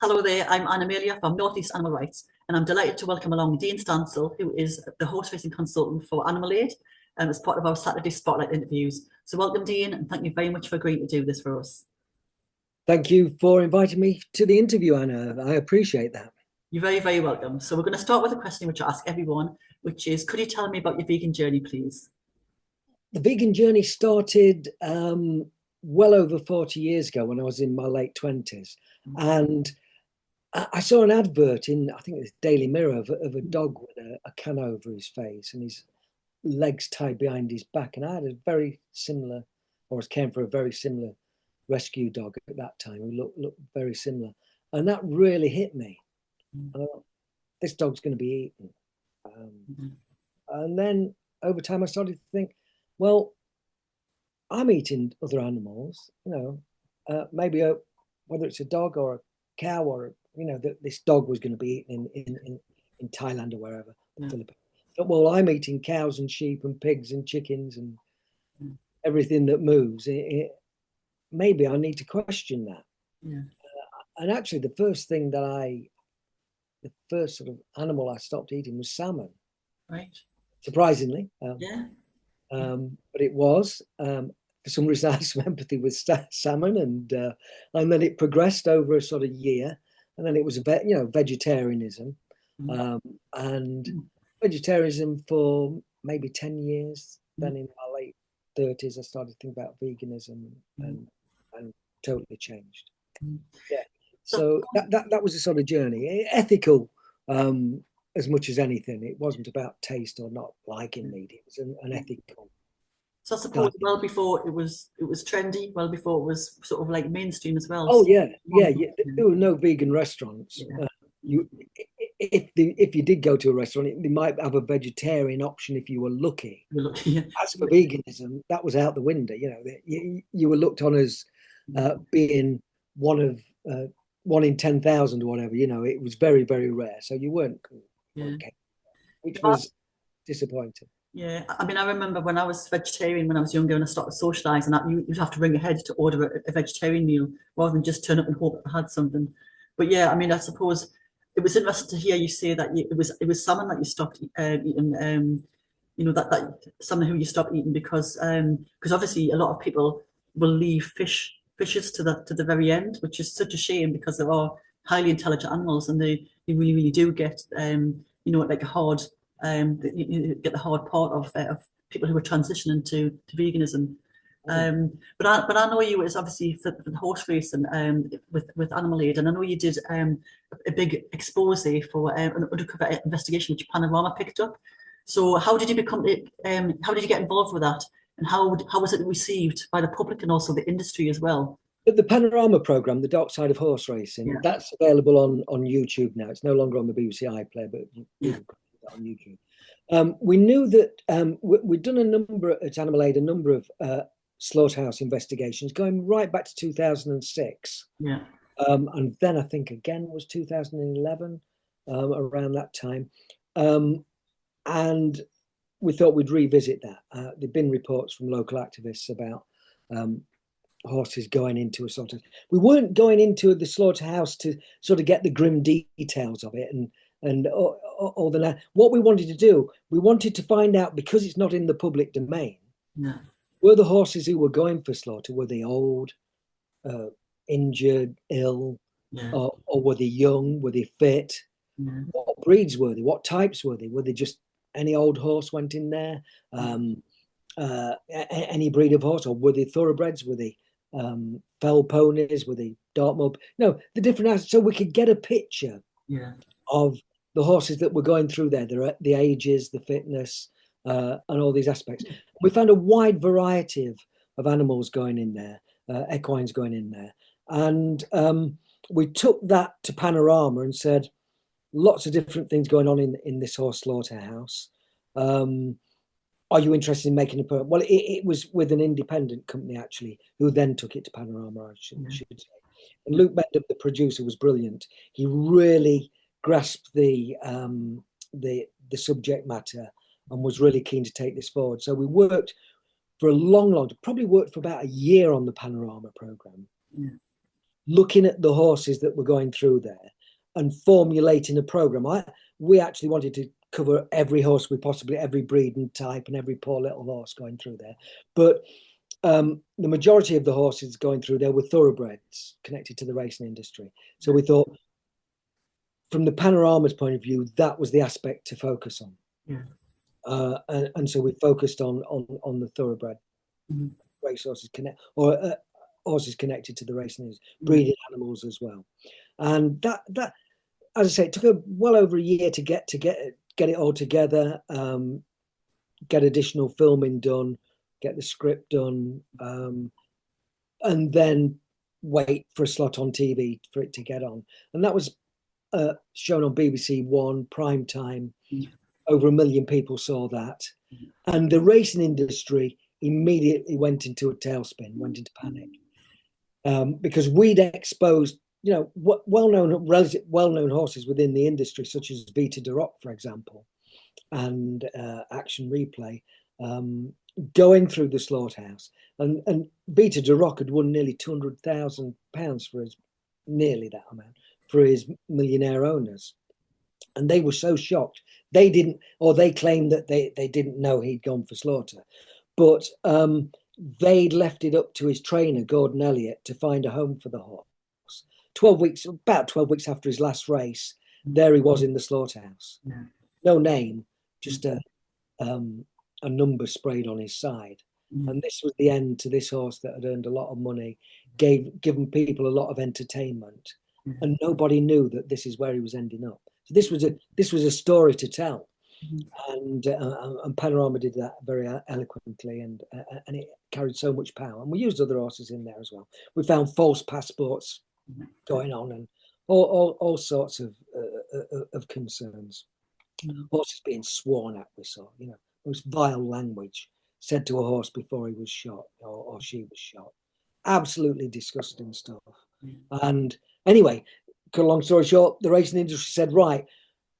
Hello there, I'm Anna Amelia from North East Animal Rights, and I'm delighted to welcome along Dean Stansall, who is the horse racing consultant for Animal Aid, as part of our Saturday Spotlight interviews. So welcome, Dean, and thank you very much for agreeing to do this for us. Thank you for inviting me to the interview, Anna. I appreciate that. You're very, very welcome. So we're going to start with a question which I ask everyone, which is, could you tell me about your vegan journey, please? The vegan journey started well over 40 years ago when I was in my late 20s. And I saw an advert in, I think it was Daily Mirror, of a dog with a can over his face and his legs tied behind his back. And I had a very similar, or came for a very similar rescue dog at that time who looked very similar. And that really hit me. And I thought, this dog's going to be eaten. And then over time I started to think, well, I'm eating other animals, maybe whether it's a dog or a cow or, that this dog was going to be eaten in Thailand or wherever, the Philippines. But, well, I'm eating cows and sheep and pigs and chickens and everything that moves. Maybe I need to question that. Yeah. And actually the first sort of animal I stopped eating was salmon. Right. Surprisingly. Yeah. But it was, for some reason, I had some empathy with salmon, and then it progressed over a sort of year, and then it was vegetarianism, and vegetarianism for maybe 10 years. Then in my late 30s, I started to think about veganism, and totally changed. Yeah. So that was a sort of journey, ethical. As much as anything, it wasn't about taste or not liking meat. It was an ethical. So I suppose well before it was trendy, well before it was sort of like mainstream as well. Oh yeah. There were no vegan restaurants. Yeah. If you did go to a restaurant, they might have a vegetarian option if you were lucky. You're lucky. Yeah. As for veganism, that was out the window. You were looked on as being one in 10,000 or whatever. It was very, very rare. So you weren't. Okay, which was disappointing. Yeah, I mean, I remember when I was vegetarian when I was younger and I started socialising, that you'd have to ring ahead to order a vegetarian meal rather than just turn up and hope I had something. But yeah, I mean, I suppose it was interesting to hear you say that it was salmon that you stopped eating. That salmon who you stopped eating because obviously a lot of people will leave fishes to the very end, which is such a shame because there are highly intelligent animals and they really, really do get like a hard you get the hard part of people who are transitioning to veganism. But I know you was obviously for the horse racing with Animal Aid, and I know you did a big expose for an undercover investigation which Panorama picked up. So how did you how did you get involved with that, and how was it received by the public and also the industry as well? But the Panorama program, The Dark Side of Horse Racing, that's available on YouTube now. It's no longer on the BBC iPlayer, but you can put it on YouTube. We knew that we'd done at Animal Aid a number of slaughterhouse investigations going right back to 2006. Yeah. And then I think again was 2011, around that time. And we thought we'd revisit that. There'd been reports from local activists about horses going into a sort of, we weren't going into the slaughterhouse to sort of get the grim details of it and all the, what we wanted to do, we wanted to find out, because it's not in the public domain, were the horses who were going for slaughter, were they old, injured, ill, or were they young, were they fit, what breeds were they, what types were they just any old horse went in there, any breed of horse, or were they thoroughbreds, were they fell ponies, were they Dartmoor? No, the different, so we could get a picture of the horses that were going through there, the ages, the fitness, and all these aspects. We found a wide variety of animals going in there, equines going in there, and we took that to Panorama and said, lots of different things going on in this horse slaughterhouse. Are you interested in making a program? Well, it was with an independent company, actually, who then took it to Panorama, I should say. And Luke Bender, the producer, was brilliant. He really grasped the subject matter and was really keen to take this forward. So we worked for a long, probably worked for about a year on the Panorama program. looking at the horses that were going through there and formulating a program. We actually wanted to cover every horse we possibly, every breed and type, and every poor little horse going through there. But the majority of the horses going through there were thoroughbreds connected to the racing industry. So we thought, from the Panorama's point of view, that was the aspect to focus on. Yeah. And so we focused on the thoroughbred racehorses horses connected to the racing industry, breeding animals as well. And that as I say, it took well over a year to get it all together, get additional filming done, get the script done, and then wait for a slot on TV for it to get on. And that was shown on BBC One prime time. Over 1 million people saw that, and the racing industry immediately went into a tailspin, went into panic, because we'd exposed, well-known horses within the industry, such as Vita de Rock, for example, and Action Replay, going through the slaughterhouse. And Vita de Rock had won nearly £200,000 for his, nearly that amount, for his millionaire owners. And they were so shocked. They claimed that they didn't know he'd gone for slaughter. But they'd left it up to his trainer, Gordon Elliott, to find a home for the horse. About 12 weeks after his last race, there he was in the slaughterhouse. Yeah. No name, just a number sprayed on his side. And this was the end to this horse that had earned a lot of money, given people a lot of entertainment. And nobody knew that this is where he was ending up. So this was a story to tell. And Panorama did that very eloquently, and it carried so much power. And we used other horses in there as well. We found false passports going on, and all sorts of concerns. Horses being sworn at, we saw, most vile language said to a horse before he was shot or she was shot. Absolutely disgusting stuff. And anyway, cut a long story short, the racing industry said, right,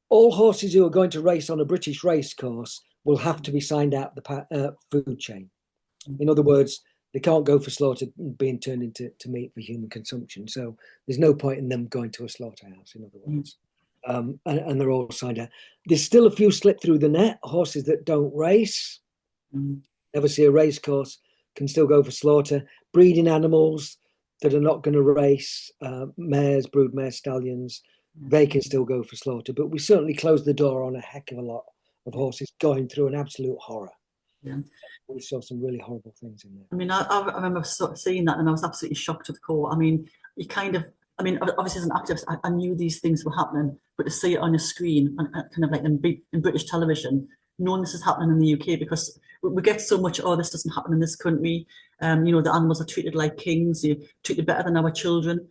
all horses who are going to race on a British race course will have to be signed out the food chain. In other words, they can't go for slaughter being turned into meat for human consumption. So there's no point in them going to a slaughterhouse, in other words. And they're all signed out. There's still a few slip through the net. Horses that don't race, never see a race course, can still go for slaughter. Breeding animals that are not going to race, mares, brood mares, stallions, they can still go for slaughter. But we certainly closed the door on a heck of a lot of horses going through an absolute horror. Yeah. We saw some really horrible things in there. I mean, I remember sort of seeing that, and I was absolutely shocked to the core. I mean, obviously as an activist, I knew these things were happening, but to see it on a screen and kind of like in British television, knowing this is happening in the UK, because we get so much, this doesn't happen in this country. The animals are treated like kings, you're treated better than our children.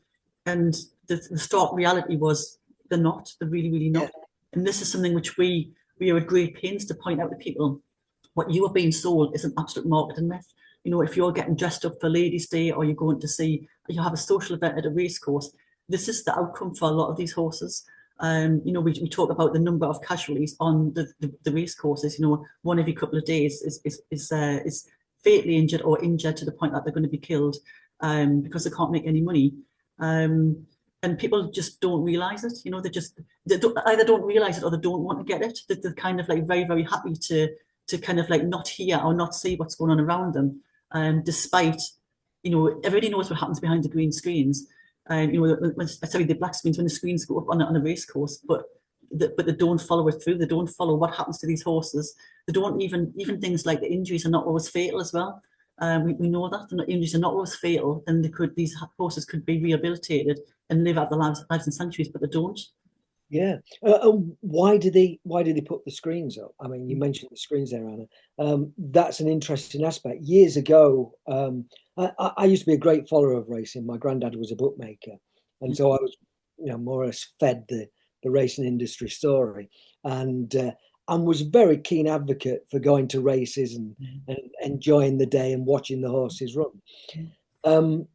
And the stark reality was they're not, they're really, really not. Yeah. And this is something which we are at great pains to point out to people. What you are being sold is an absolute marketing myth. If you're getting dressed up for Ladies' Day, or you're going to see, you have a social event at a racecourse, this is the outcome for a lot of these horses. We talk about the number of casualties on the race courses. One every couple of days is fatally injured or injured to the point that they're going to be killed because they can't make any money. And people just don't realise it. They either don't realise it or they don't want to get it. They're kind of like very, very happy to kind of like not hear or not see what's going on around them, despite everybody knows what happens behind the green screens. The black screens, when the screens go up on a race course, but they don't follow it through. They don't follow what happens to these horses. They don't even things like the injuries are not always fatal as well. We know that injuries are not always fatal, and these horses could be rehabilitated and live out their lives in sanctuaries, but they don't. Yeah. Why do they put the screens up? I mean, you mentioned the screens there, Anna. That's an interesting aspect. Years ago, I used to be a great follower of racing. My granddad was a bookmaker, and so I was, more or less fed the racing industry story, and was a very keen advocate for going to races and enjoying the day and watching the horses run.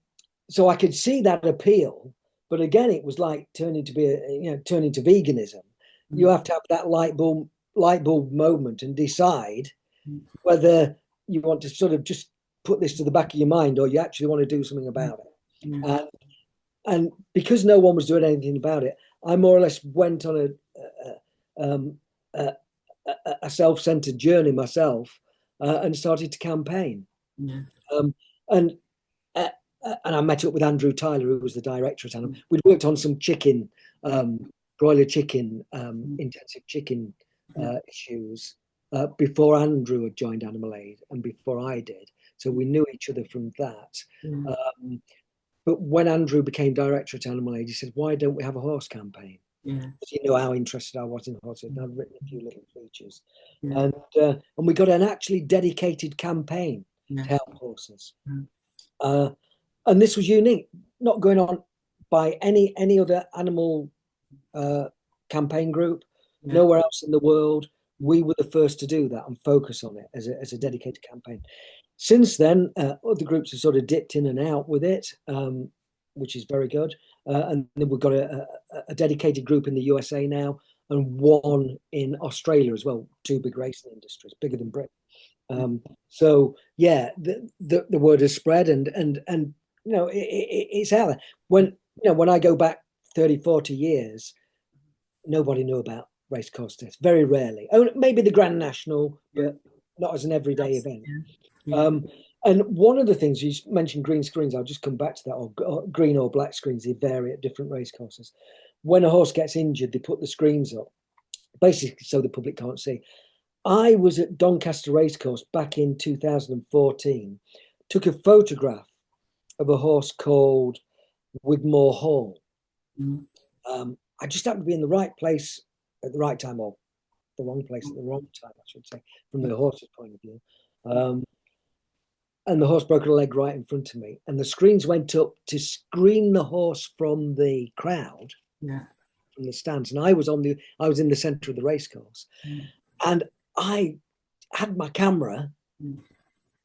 So I could see that appeal. But again, it was like turning to veganism. You have to have that light bulb moment and decide whether you want to sort of just put this to the back of your mind or you actually want to do something about it. and because no one was doing anything about it, I more or less went on a self-centered journey myself, and started to campaign. Yeah. And I met up with Andrew Tyler, who was the director at Animal. We'd worked on some chicken, broiler chicken, intensive chicken issues before Andrew had joined Animal Aid and before I did. So we knew each other from that. But when Andrew became director at Animal Aid, he said, "Why don't we have a horse campaign?" Because you know how interested I was in horses, and I've written a few little features, and we got an actually dedicated campaign to help horses. And this was unique, not going on by any other animal campaign group, nowhere else in the world. We were the first to do that and focus on it as a dedicated campaign. Since then, other groups have sort of dipped in and out with it, which is very good. And then we've got a dedicated group in the USA now, and one in Australia as well. Two big racing industries, bigger than Britain. So yeah, the word has spread, and you know, it's out there. When I go back 30, 40 years, nobody knew about racecourse tests. Very rarely. Oh, maybe the Grand National, but not as an everyday event. And one of the things you mentioned, green screens, I'll just come back to that, or green or black screens, they vary at different racecourses. When a horse gets injured, they put the screens up, basically so the public can't see. I was at Doncaster Racecourse back in 2014, took a photograph of a horse called Wigmore Hall. I just happened to be in the right place at the right time, or the wrong place at the wrong time, I should say, from the horse's point of view. And the horse broke a leg right in front of me, and the screens went up to screen the horse from the crowd, from the stands. And I was in the centre of the racecourse, and I had my camera,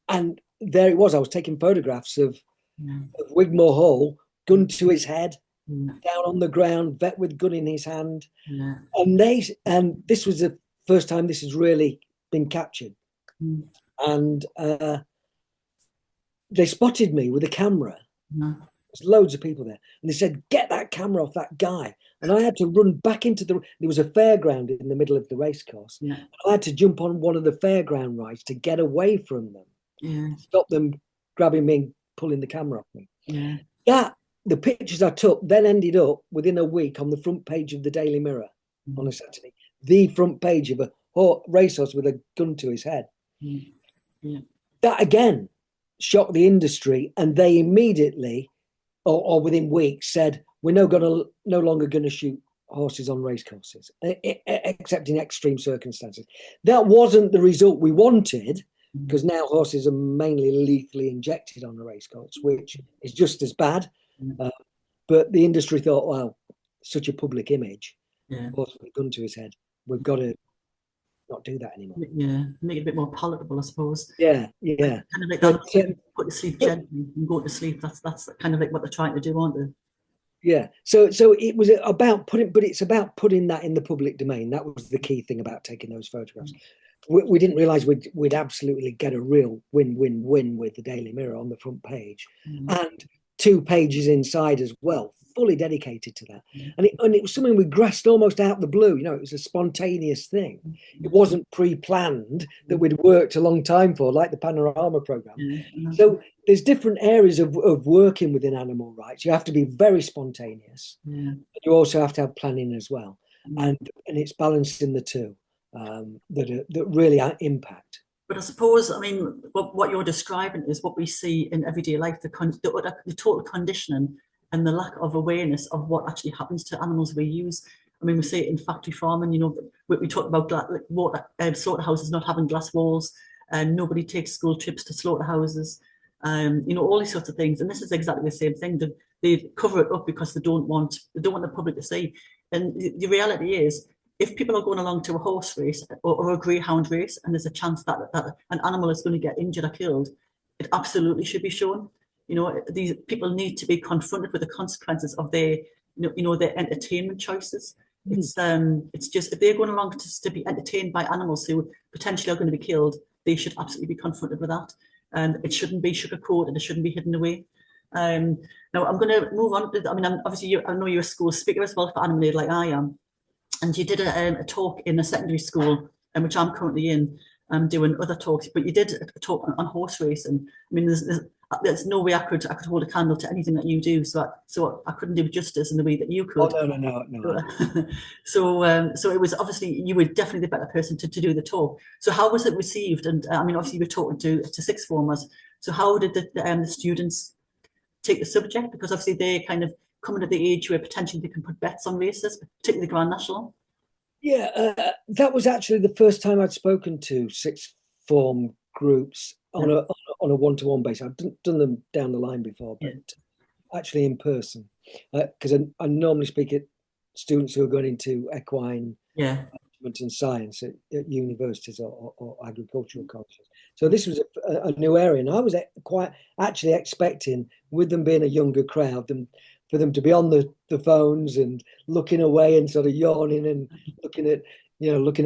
and there it was. I was taking photographs of Wigmore Hall, gun to his head, down on the ground, vet with gun in his hand, and this was the first time this has really been captured, and they spotted me with a camera. There's loads of people there, and they said, "Get that camera off that guy." And I had to run back into there was a fairground in the middle of the racecourse. I had to jump on one of the fairground rides to get away from them, stop them grabbing me and pulling the camera off me. The pictures I took then ended up within a week on the front page of the Daily Mirror on a Saturday. The front page of a racehorse with a gun to his head. That again shocked the industry, and they immediately, or within weeks, said, "We're no longer going to shoot horses on racecourses, except in extreme circumstances." That wasn't the result we wanted, because now horses are mainly lethally injected on a racecourse, which is just as bad. But the industry thought, well, such a public image, horse with a gun to his head, we've got to not do that anymore. Make it a bit more palatable, I suppose. Kind of like that, put to sleep gently and go to sleep. That's kind of like what they're trying to do, aren't they? So it was about it's about putting that in the public domain. That was the key thing about taking those photographs. We didn't realize we'd absolutely get a real win-win-win with the Daily Mirror on the front page, and 2 pages inside as well, fully dedicated to that. And it was something we grasped almost out of the blue. You know, it was a spontaneous thing. It wasn't pre-planned, that we'd worked a long time for, like the Panorama program. So there's different areas of working within animal rights. You have to be very spontaneous. But you also have to have planning as well. And it's balancing the two that really impact. But I suppose, I mean, what you're describing is what we see in everyday life, the total conditioning and the lack of awareness of what actually happens to animals we use. I mean, we see it in factory farming, you know, we talk about slaughterhouses not having glass walls, and nobody takes school trips to slaughterhouses, you know, all these sorts of things. And this is exactly the same thing. They cover it up because they don't want the public to see. And the reality is, if people are going along to a horse race or a greyhound race, and there's a chance that an animal is going to get injured or killed, it absolutely should be shown. You know, these people need to be confronted with the consequences of their, their entertainment choices. It's just, if they're going along to be entertained by animals who potentially are going to be killed, they should absolutely be confronted with that. And it shouldn't be sugarcoated. It shouldn't be hidden away. Now I'm going to move on. I mean, obviously, I know you're a school speaker as well for animal aid, like I am, and you did a talk in a secondary school, which I'm currently in. I'm doing other talks, but you did a talk on horse racing. I mean, there's no way I could hold a candle to anything that you do, so I couldn't do justice in the way that you could. Oh no. So it was obviously you were definitely the better person to do the talk. So how was it received? And I mean, obviously you were talking to sixth formers. So how did the students take the subject? Because obviously they're kind of coming at the age where potentially they can put bets on races, particularly the Grand National. Yeah, that was actually the first time I'd spoken to sixth form groups on a one-to-one basis. I've done them down the line before, but actually in person, because I normally speak at students who are going into equine management and science at universities or agricultural colleges. So this was a new area, and I was quite actually expecting, with them being a younger crowd, for them to be on the phones and looking away and sort of yawning and looking at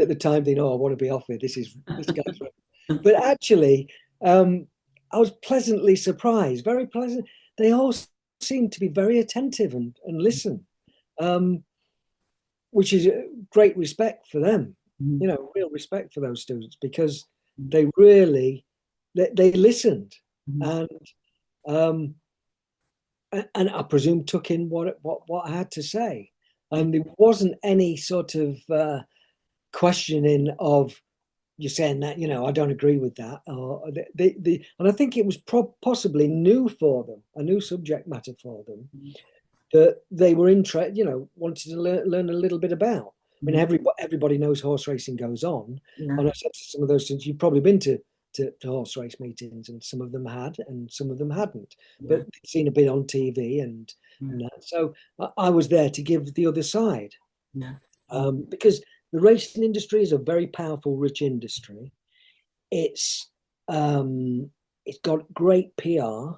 the time, thinking, oh, I want to be off here. This guy's right. But actually, I was pleasantly surprised, very pleasant. They all seemed to be very attentive and listen, which is great respect for them. Real respect for those students, because they really they listened and I presume took in what I had to say, and there wasn't any sort of questioning of, you're saying that, I don't agree with that, or and I think it was possibly new for them, a new subject matter for them, that they were interested, wanted to learn a little bit about. I mean, everybody knows horse racing goes on, and I said to some of those students, you've probably been to horse race meetings, and some of them had and some of them hadn't, but they'd seen a bit on TV and that. So I was there to give the other side, because the racing industry is a very powerful, rich industry. It's got great PR,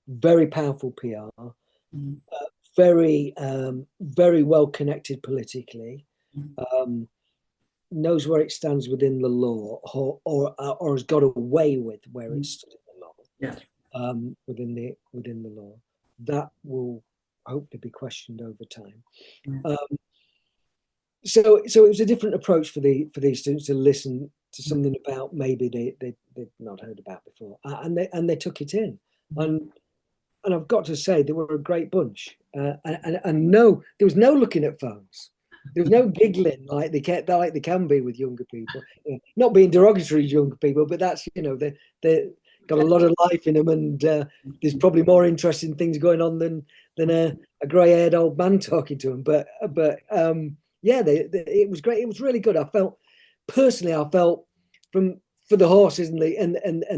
very powerful PR, very very well connected politically, knows where it stands within the law, or has got away with where it stood in the law, within the law. That will hopefully be questioned over time. So it was a different approach for these students to listen to something about maybe they'd not heard about before, and they took it in, and I've got to say they were a great bunch, and no, there was no looking at phones. There was no giggling like they can be with younger people. Not being derogatory to younger people, but that's, they got a lot of life in them, and there's probably more interesting things going on than a grey-haired old man talking to them. But it was great. It was really good. I felt for the horses and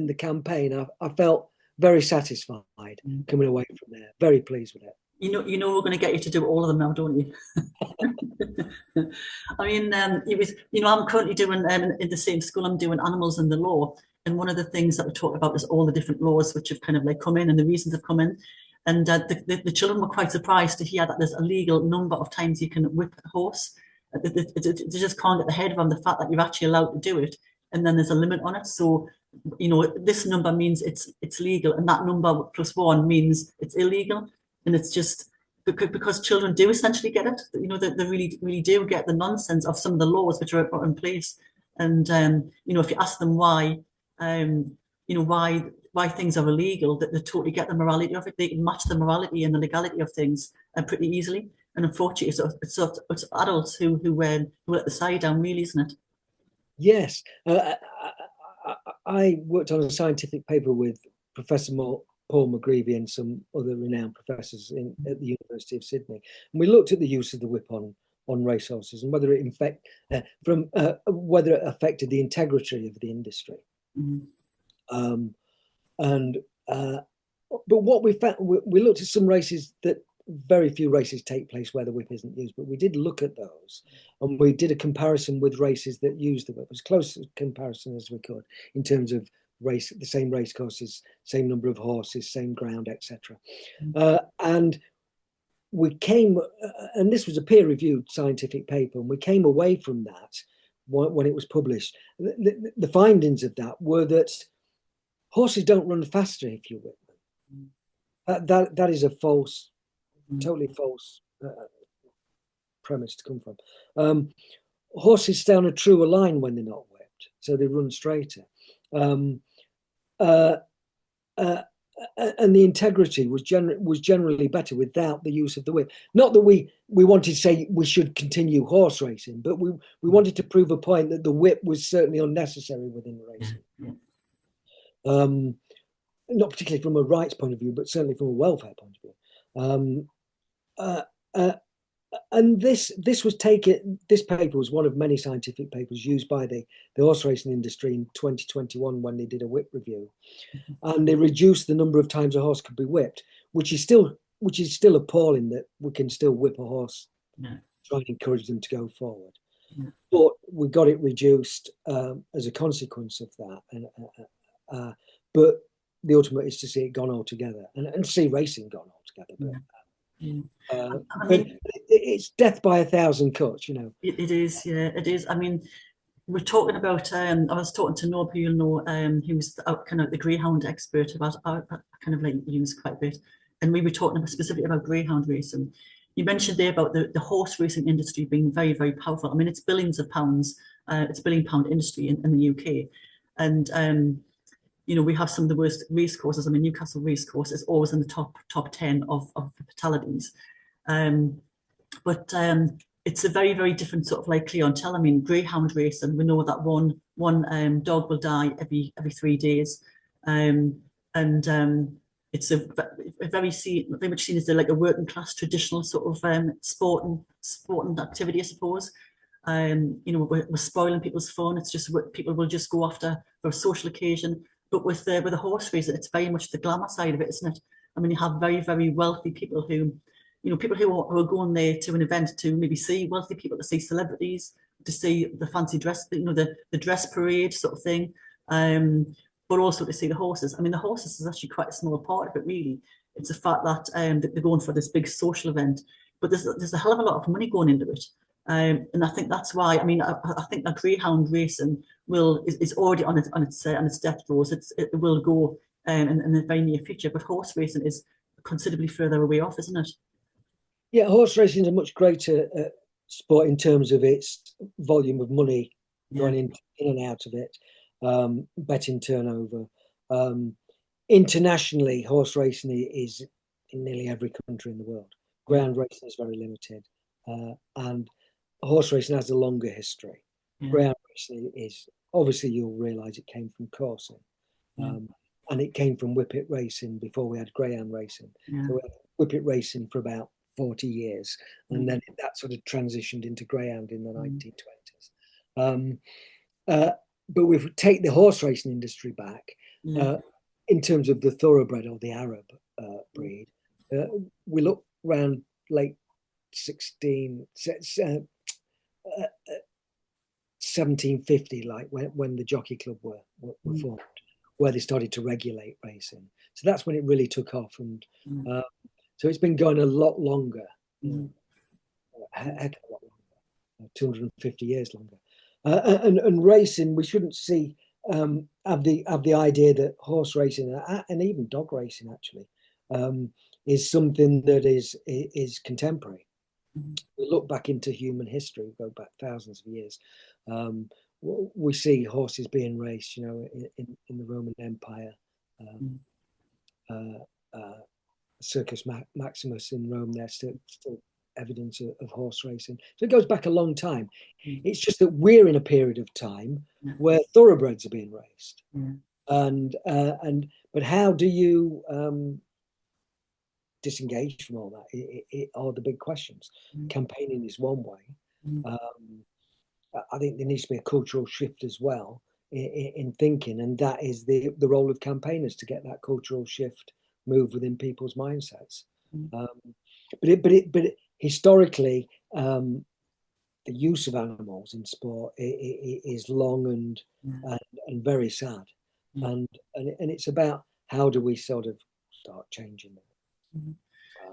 the campaign, I felt very satisfied coming away from there. Very pleased with it. We're going to get you to do all of them now, don't you? I mean, it was, I'm currently doing in the same school, I'm doing animals and the law, and one of the things that we talked about is all the different laws which have kind of like come in and the reasons have come in, and the children were quite surprised to hear that there's a legal number of times you can whip a horse. They just can't get the head around the fact that you're actually allowed to do it, and then there's a limit on it. So this number means it's legal, and that number +1 means it's illegal. And it's just because children do essentially get it. They really, really do get the nonsense of some of the laws which are in place. And if you ask them why things are illegal, that they totally get the morality of it. They can match the morality and the legality of things pretty easily. And unfortunately, it's adults who let the side down, really, isn't it? Yes, I worked on a scientific paper with Professor Paul McGreevy and some other renowned professors at the University of Sydney, and we looked at the use of the whip on racehorses and whether it affected the integrity of the industry. But what we found, we looked at some races that very few races take place where the whip isn't used, but we did look at those, and we did a comparison with races that use the whip, as close a comparison as we could in terms of the same race courses, same number of horses, same ground, etc. And we came, and this was a peer-reviewed scientific paper, and we came away from that when it was published. The findings of that were that horses don't run faster if you whip them. That is a false, totally false premise to come from. Horses stay on a truer line when they're not whipped, so they run straighter. And the integrity was generally better without the use of the whip. Not that we wanted to say we should continue horse racing, but we wanted to prove a point that the whip was certainly unnecessary within racing. Not particularly from a rights point of view, but certainly from a welfare point of view. And this paper was one of many scientific papers used by the horse racing industry in 2021 when they did a whip review, and they reduced the number of times a horse could be whipped, which is still appalling that we can still whip a horse, try and encourage them to go forward. But we got it reduced as a consequence of that, but the ultimate is to see it gone altogether and see racing gone altogether. But it's death by 1,000 cuts, you know. It is, yeah, it is. I mean, we're talking about. I was talking to Nob, who you'll know, who's kind of the greyhound expert about. I kind of like use quite a bit, and we were talking specifically about greyhound racing. You mentioned there about the horse racing industry being very, very powerful. I mean, it's billions of pounds. It's a £1 billion industry in the UK, and you know, we have some of the worst race courses. I mean, Newcastle racecourse is always in the top 10 of fatalities. But it's a very, very different sort of like clientele. I mean, greyhound racing, we know that one dog will die every 3 days. It's a very much seen as like a working class traditional sort of sporting activity, I suppose. You know, we're spoiling people's fun. It's just what people will just go after for a social occasion. But with the horse racing, it's very much the glamour side of it, isn't it? I mean, you have very, very wealthy people who, you know, people who are going there to an event to maybe see wealthy people, to see celebrities, to see the fancy dress, you know, the dress parade sort of thing, but also to see the horses. I mean, the horses is actually quite a small part of it, really. It's the fact that they're going for this big social event, but there's a hell of a lot of money going into it. And I think that's why. I mean, I think that greyhound racing is already on its death throes. It will go in the very near future. But horse racing is considerably further away off, isn't it? Yeah, horse racing is a much greater sport in terms of its volume of money going in and out of it, betting turnover. Internationally, horse racing is in nearly every country in the world. Ground racing is very limited, and horse racing has a longer history. Ground racing is, obviously, you'll realise it came from coursing, and it came from whippet racing before we had greyhound racing. So we had whippet racing for about 40 years, and then that sort of transitioned into greyhound in the 1920s. But we take the horse racing industry back, in terms of the thoroughbred or the Arab breed. We look around late 1750, like when the Jockey Club were formed, where they started to regulate racing. So that's when it really took off, and so it's been going a lot longer, a heck of a lot longer, 250 years longer. And racing, we shouldn't see have the idea that horse racing and even dog racing actually is something that is contemporary. We look back into human history, go back thousands of years. We see horses being raced, you know, in the Roman Empire, Circus Maximus in Rome. There's still evidence of horse racing, so it goes back a long time. It's just that we're in a period of time where thoroughbreds are being raced, but how do you disengage from all that? It are the big questions. Campaigning is one way. I think there needs to be a cultural shift as well in thinking, and that is the role of campaigners to get that cultural shift move within people's mindsets. But historically, the use of animals in sport is long and very sad, and it's about how do we sort of start changing that.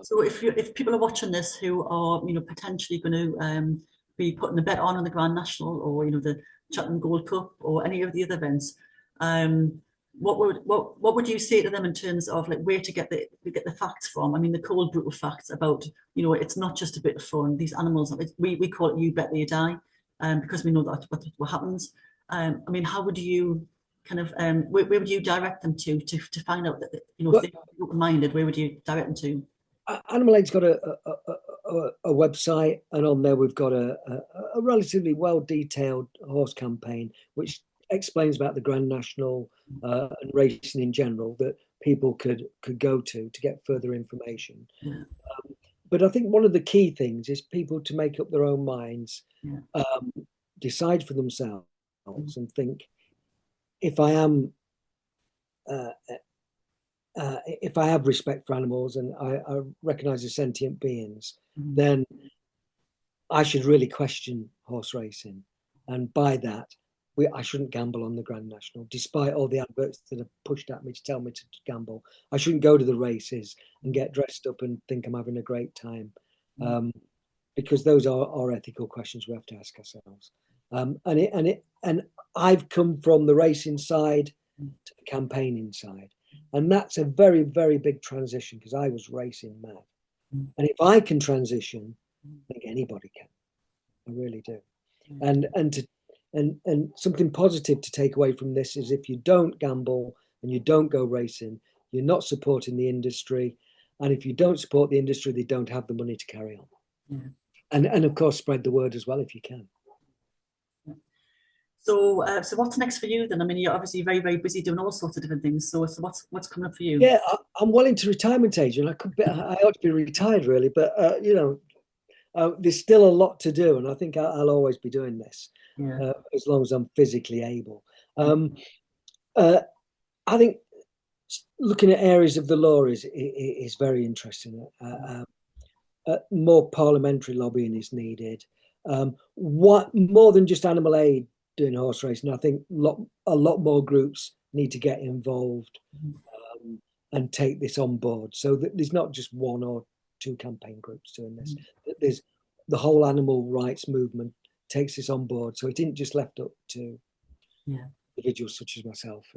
So if people are watching this who are, you know, potentially going to be putting a bet on the Grand National, or, you know, the Cheltenham Gold Cup or any of the other events, what would you say to them in terms of like where to get the facts from? I mean, the cold brutal facts about, you know, it's not just a bit of fun. These animals, we call it "you bet they die," because we know that's what happens. I mean, how would you kind of where would you direct them to find out that, you know, if they're open-minded, where would you direct them to? Animal Aid's got a website, and on there we've got a relatively well detailed horse campaign which explains about the Grand National and racing in general, that people could go to get further information. Yeah. But I think one of the key things is people to make up their own minds, Yeah. decide for themselves, and think, if I am if I have respect for animals and I recognize as sentient beings, then I should really question horse racing. And by that, I shouldn't gamble on the Grand National, despite all the adverts that are pushed at me to tell me to gamble. I shouldn't go to the races and get dressed up and think I'm having a great time, because those are ethical questions we have to ask ourselves. And I've come from the racing side to the campaigning side. And that's a very, very big transition, because I was racing mad. And if I can transition, I think anybody can. I really do. And something positive to take away from this is, if you don't gamble and you don't go racing, you're not supporting the industry. And if you don't support the industry, they don't have the money to carry on. And of course, spread the word as well if you can. So, so what's next for you then? I mean, you're obviously very, very busy doing all sorts of different things. So what's coming up for you? Yeah, I'm well into retirement age, and I ought to be retired really, but you know, there's still a lot to do, and I think I'll always be doing this, as long as I'm physically able. I think looking at areas of the law is very interesting. More parliamentary lobbying is needed. What more than just Animal Aid doing horse racing? I think a lot more groups need to get involved and take this on board, so that there's not just one or two campaign groups doing this. There's the whole animal rights movement takes this on board, so it isn't just left up to individuals such as myself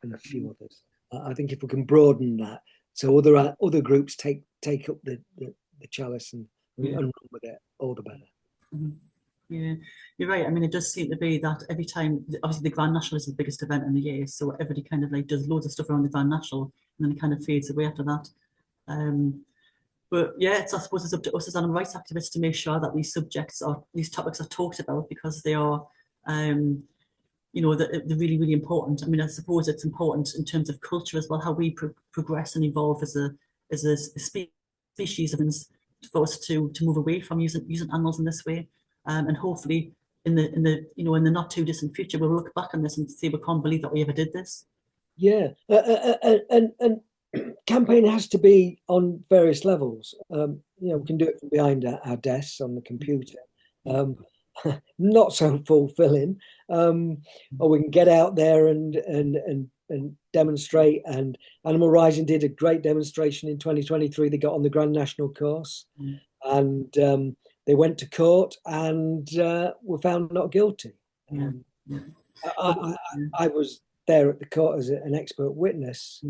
and a few others. I think if we can broaden that, so other groups take up the chalice and run with it, all the better. Yeah, you're right. I mean, it does seem to be that every time, obviously the Grand National is the biggest event in the year, so everybody kind of like does loads of stuff around the Grand National, and then it kind of fades away after that. But yeah, I suppose it's up to us as animal rights activists to make sure that these topics are talked about, because they are, you know, they're really, really important. I mean, I suppose it's important in terms of culture as well, how we progress and evolve as a species, for us to move away from using animals in this way. And hopefully in the not too distant future, we'll look back on this and say we can't believe that we ever did this. Yeah, and campaign has to be on various levels. You know, we can do it from behind our desks on the computer. Not so fulfilling. Or we can get out there and demonstrate. And Animal Rising did a great demonstration in 2023. They got on the Grand National course, and they went to court and were found not guilty. I was there at the court as an expert witness,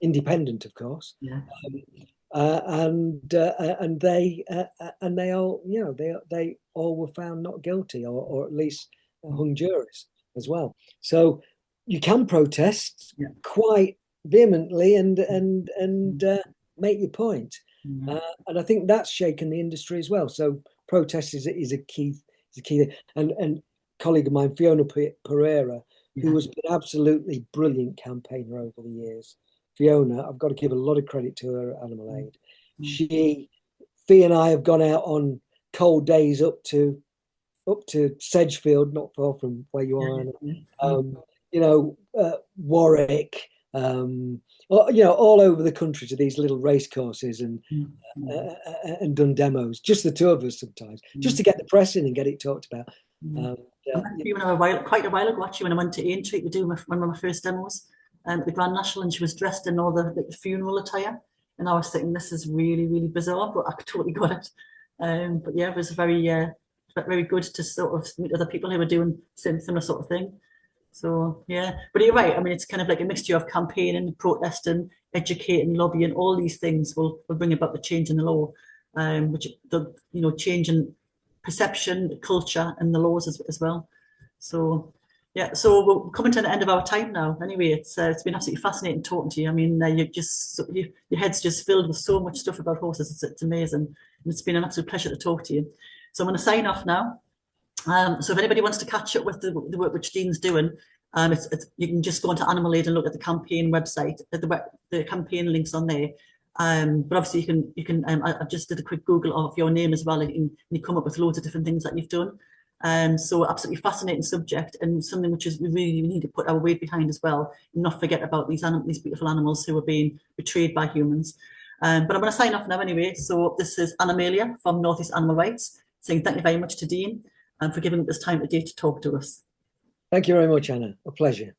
independent, of course. And they all, you know, they all were found not guilty, or at least hung juries as well. So you can protest quite vehemently and make your point. And I think that's shaken the industry as well. So protest is a key thing. And a colleague of mine, Fiona Pereira, who has been absolutely brilliant campaigner over the years. Fiona, I've got to give a lot of credit to her at Animal Aid. Fee and I have gone out on cold days up to Sedgefield, not far from where you are, you know, Warwick, you know, all over the country to these little race courses and done demos, just the two of us sometimes, just to get the press in and get it talked about. Quite a while ago, actually, when I went to Aintree to do one of my first demos at the Grand National, and she was dressed in all the funeral attire, and I was thinking, this is really, really bizarre, but I totally got it. But yeah, it was very good to sort of meet other people who were doing similar sort of thing. So yeah, but you're right. I mean, it's kind of like a mixture of campaigning, protesting, educating, lobbying. All these things will bring about the change in the law, which the change in perception, culture, and the laws as well. So yeah, so we're coming to the end of our time now. Anyway, it's been absolutely fascinating talking to you. I mean, your head's just filled with so much stuff about horses. It's amazing, and it's been an absolute pleasure to talk to you. So I'm going to sign off now. So if anybody wants to catch up with the work which Dene's doing, you can just go onto Animal Aid and look at the campaign website. The campaign links on there. But obviously you can. I just did a quick Google of your name as well, and you come up with loads of different things that you've done. So absolutely fascinating subject, and something which is we really need to put our weight behind as well, and not forget about these beautiful animals who are being betrayed by humans. But I'm going to sign off now anyway. So this is Anna from North East Animal Rights saying thank you very much to Dene and for giving us time today to talk to us. Thank you very much, Anna. A pleasure.